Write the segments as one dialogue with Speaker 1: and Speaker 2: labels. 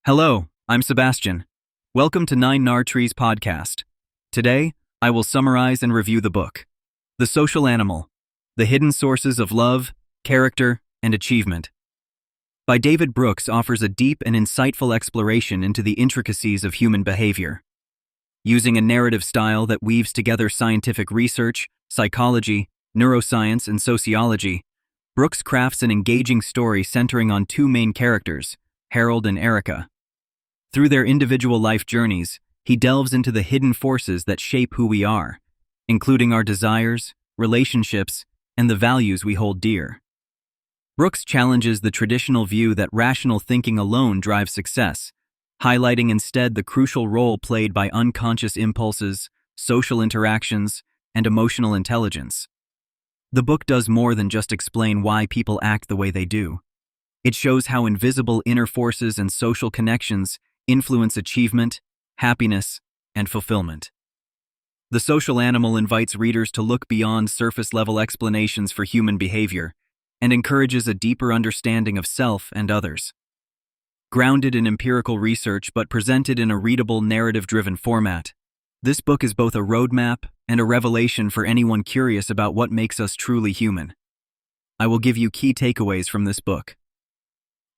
Speaker 1: Hello, I'm Sebastian. Welcome to Nine Nar Trees podcast. Today, I will summarize and review the book, The Social Animal, The Hidden Sources of Love, Character, and Achievement, by David Brooks offers a deep and insightful exploration into the intricacies of human behavior. Using a narrative style that weaves together scientific research, psychology, neuroscience, and sociology, Brooks crafts an engaging story centering on two main characters, Harold and Erica. Through their individual life journeys, he delves into the hidden forces that shape who we are, including our desires, relationships, and the values we hold dear. Brooks challenges the traditional view that rational thinking alone drives success, highlighting instead the crucial role played by unconscious impulses, social interactions, and emotional intelligence. The book does more than just explain why people act the way they do. It shows how invisible inner forces and social connections influence achievement, happiness, and fulfillment. The Social Animal invites readers to look beyond surface-level explanations for human behavior and encourages a deeper understanding of self and others. Grounded in empirical research but presented in a readable, narrative-driven format, this book is both a roadmap and a revelation for anyone curious about what makes us truly human. I will give you key takeaways from this book.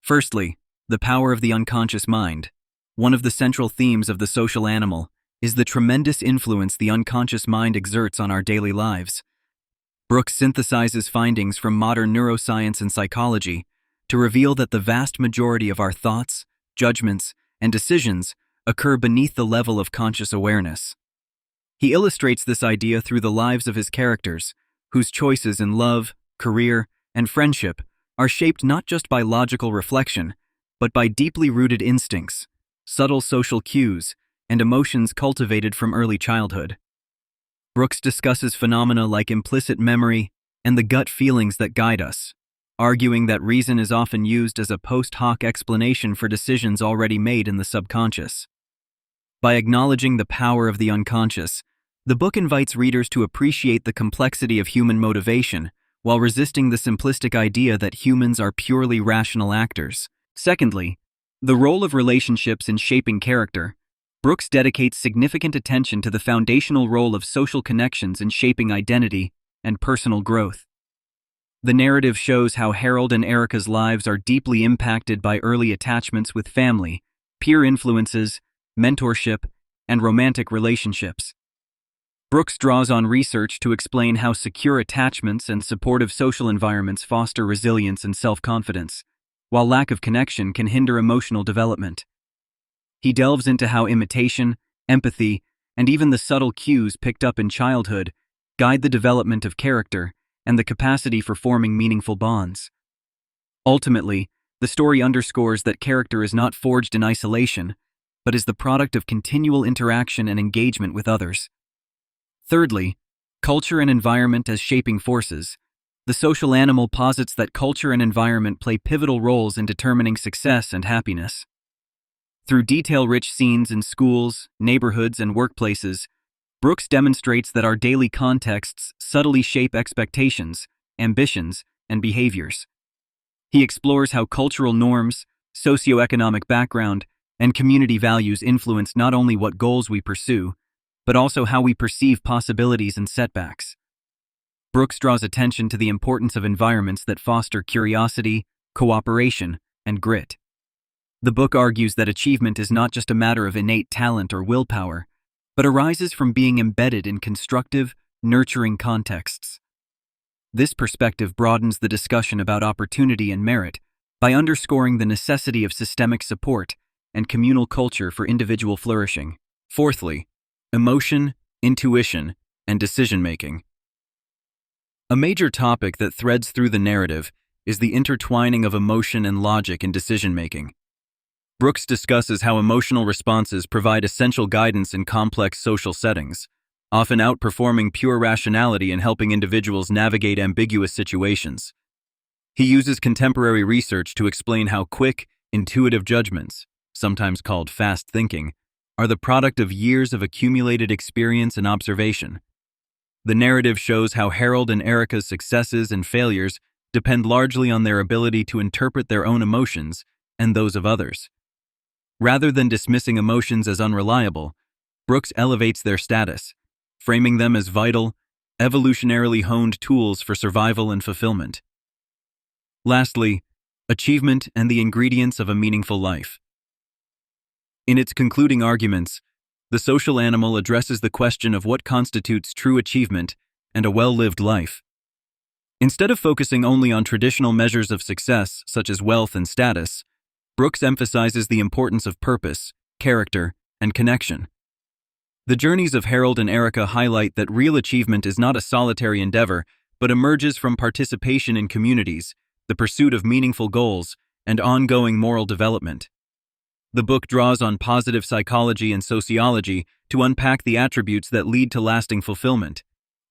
Speaker 1: Firstly, the power of the unconscious mind. One of the central themes of The Social Animal is the tremendous influence the unconscious mind exerts on our daily lives. Brooks synthesizes findings from modern neuroscience and psychology to reveal that the vast majority of our thoughts, judgments, and decisions occur beneath the level of conscious awareness. He illustrates this idea through the lives of his characters, whose choices in love, career, and friendship are shaped not just by logical reflection, but by deeply rooted instincts, subtle social cues, and emotions cultivated from early childhood. Brooks discusses phenomena like implicit memory and the gut feelings that guide us, arguing that reason is often used as a post hoc explanation for decisions already made in the subconscious. By acknowledging the power of the unconscious, the book invites readers to appreciate the complexity of human motivation while resisting the simplistic idea that humans are purely rational actors. Secondly, the role of relationships in shaping character. Brooks dedicates significant attention to the foundational role of social connections in shaping identity and personal growth. The narrative shows how Harold and Erica's lives are deeply impacted by early attachments with family, peer influences, mentorship, and romantic relationships. Brooks draws on research to explain how secure attachments and supportive social environments foster resilience and self-confidence, while lack of connection can hinder emotional development. He delves into how imitation, empathy, and even the subtle cues picked up in childhood guide the development of character and the capacity for forming meaningful bonds. Ultimately, the story underscores that character is not forged in isolation, but is the product of continual interaction and engagement with others. Thirdly, culture and environment as shaping forces. The Social Animal posits that culture and environment play pivotal roles in determining success and happiness. Through detail-rich scenes in schools, neighborhoods, and workplaces, Brooks demonstrates that our daily contexts subtly shape expectations, ambitions, and behaviors. He explores how cultural norms, socioeconomic background, and community values influence not only what goals we pursue, but also how we perceive possibilities and setbacks. Brooks draws attention to the importance of environments that foster curiosity, cooperation, and grit. The book argues that achievement is not just a matter of innate talent or willpower, but arises from being embedded in constructive, nurturing contexts. This perspective broadens the discussion about opportunity and merit by underscoring the necessity of systemic support and communal culture for individual flourishing. Fourthly, emotion, intuition, and decision-making. A major topic that threads through the narrative is the intertwining of emotion and logic in decision-making. Brooks discusses how emotional responses provide essential guidance in complex social settings, often outperforming pure rationality in helping individuals navigate ambiguous situations. He uses contemporary research to explain how quick, intuitive judgments, sometimes called fast thinking, are the product of years of accumulated experience and observation. The narrative shows how Harold and Erica's successes and failures depend largely on their ability to interpret their own emotions and those of others. Rather than dismissing emotions as unreliable, Brooks elevates their status, framing them as vital, evolutionarily honed tools for survival and fulfillment. Lastly, achievement and the ingredients of a meaningful life. In its concluding arguments, The Social Animal addresses the question of what constitutes true achievement and a well-lived life. Instead of focusing only on traditional measures of success, such as wealth and status, Brooks emphasizes the importance of purpose, character, and connection. The journeys of Harold and Erica highlight that real achievement is not a solitary endeavor, but emerges from participation in communities, the pursuit of meaningful goals, and ongoing moral development. The book draws on positive psychology and sociology to unpack the attributes that lead to lasting fulfillment: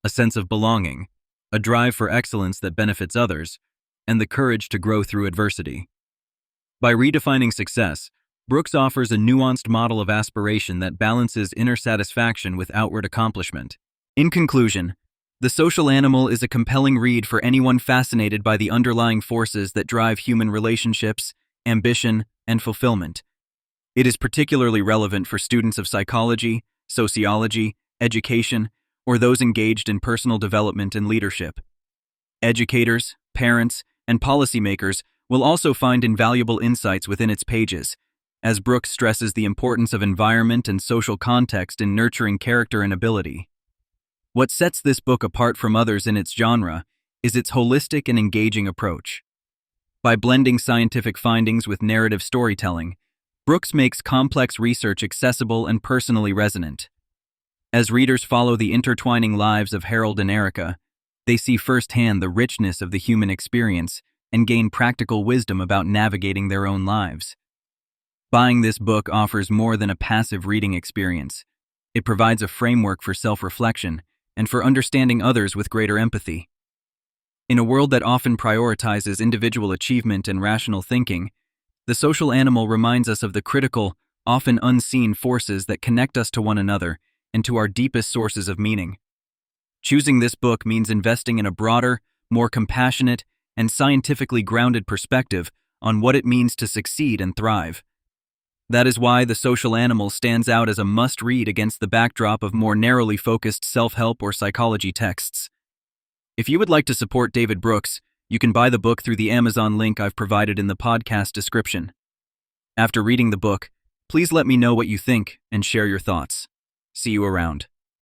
Speaker 1: a sense of belonging, a drive for excellence that benefits others, and the courage to grow through adversity. By redefining success, Brooks offers a nuanced model of aspiration that balances inner satisfaction with outward accomplishment. In conclusion, The Social Animal is a compelling read for anyone fascinated by the underlying forces that drive human relationships, ambition, and fulfillment. It is particularly relevant for students of psychology, sociology, education, or those engaged in personal development and leadership. Educators, parents, and policymakers will also find invaluable insights within its pages, as Brooks stresses the importance of environment and social context in nurturing character and ability. What sets this book apart from others in its genre is its holistic and engaging approach. By blending scientific findings with narrative storytelling, Brooks makes complex research accessible and personally resonant. As readers follow the intertwining lives of Harold and Erica, they see firsthand the richness of the human experience and gain practical wisdom about navigating their own lives. Buying this book offers more than a passive reading experience. It provides a framework for self-reflection and for understanding others with greater empathy. In a world that often prioritizes individual achievement and rational thinking, The Social Animal reminds us of the critical, often unseen forces that connect us to one another and to our deepest sources of meaning. Choosing this book means investing in a broader, more compassionate, and scientifically grounded perspective on what it means to succeed and thrive. That is why The Social Animal stands out as a must-read against the backdrop of more narrowly focused self-help or psychology texts. If you would like to support David Brooks, you can buy the book through the Amazon link I've provided in the podcast description. After reading the book, please let me know what you think and share your thoughts. See you around.